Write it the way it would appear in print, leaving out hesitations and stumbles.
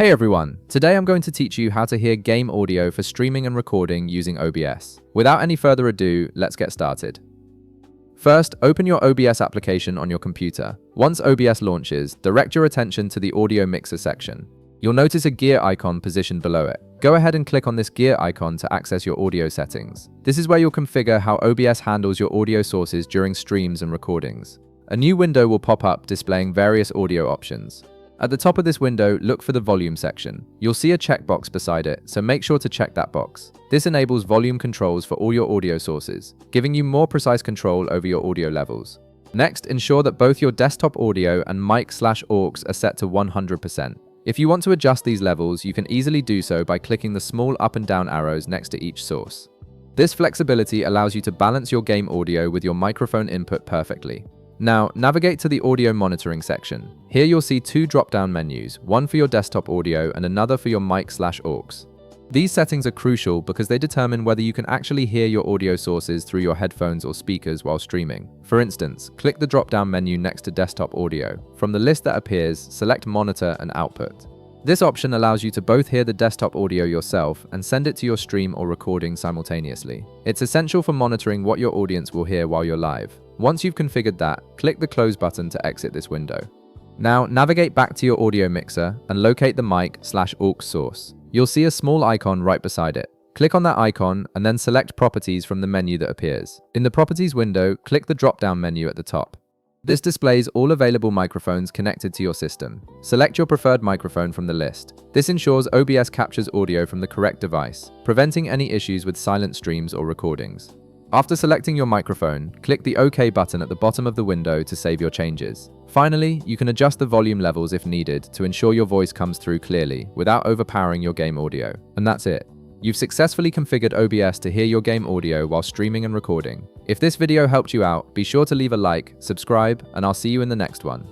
Hey everyone, today I'm going to teach you how to hear game audio for streaming and recording using OBS. Without any further ado, let's get started. First, open your OBS application on your computer. Once OBS launches, direct your attention to the audio mixer section. You'll notice a gear icon positioned below it. Go ahead and click on this gear icon to access your audio settings. This is where you'll configure how OBS handles your audio sources during streams and recordings. A new window will pop up displaying various audio options. At the top of this window, look for the volume section. You'll see a checkbox beside it, so make sure to check that box. This enables volume controls for all your audio sources, giving you more precise control over your audio levels. Next, ensure that both your desktop audio and mic/aux are set to 100%. If you want to adjust these levels, you can easily do so by clicking the small up and down arrows next to each source. This flexibility allows you to balance your game audio with your microphone input perfectly. Now, navigate to the audio monitoring section. Here you'll see two drop-down menus, one for your desktop audio and another for your mic/aux. These settings are crucial because they determine whether you can actually hear your audio sources through your headphones or speakers while streaming. For instance, click the drop-down menu next to desktop audio. From the list that appears, select monitor and output. This option allows you to both hear the desktop audio yourself and send it to your stream or recording simultaneously. It's essential for monitoring what your audience will hear while you're live. Once you've configured that, click the close button to exit this window. Now, navigate back to your audio mixer and locate the mic/aux source. You'll see a small icon right beside it. Click on that icon and then select Properties from the menu that appears. In the Properties window, click the drop-down menu at the top. This displays all available microphones connected to your system. Select your preferred microphone from the list. This ensures OBS captures audio from the correct device, preventing any issues with silent streams or recordings. After selecting your microphone, click the OK button at the bottom of the window to save your changes. Finally, you can adjust the volume levels if needed to ensure your voice comes through clearly without overpowering your game audio. And that's it. You've successfully configured OBS to hear your game audio while streaming and recording. If this video helped you out, be sure to leave a like, subscribe, and I'll see you in the next one.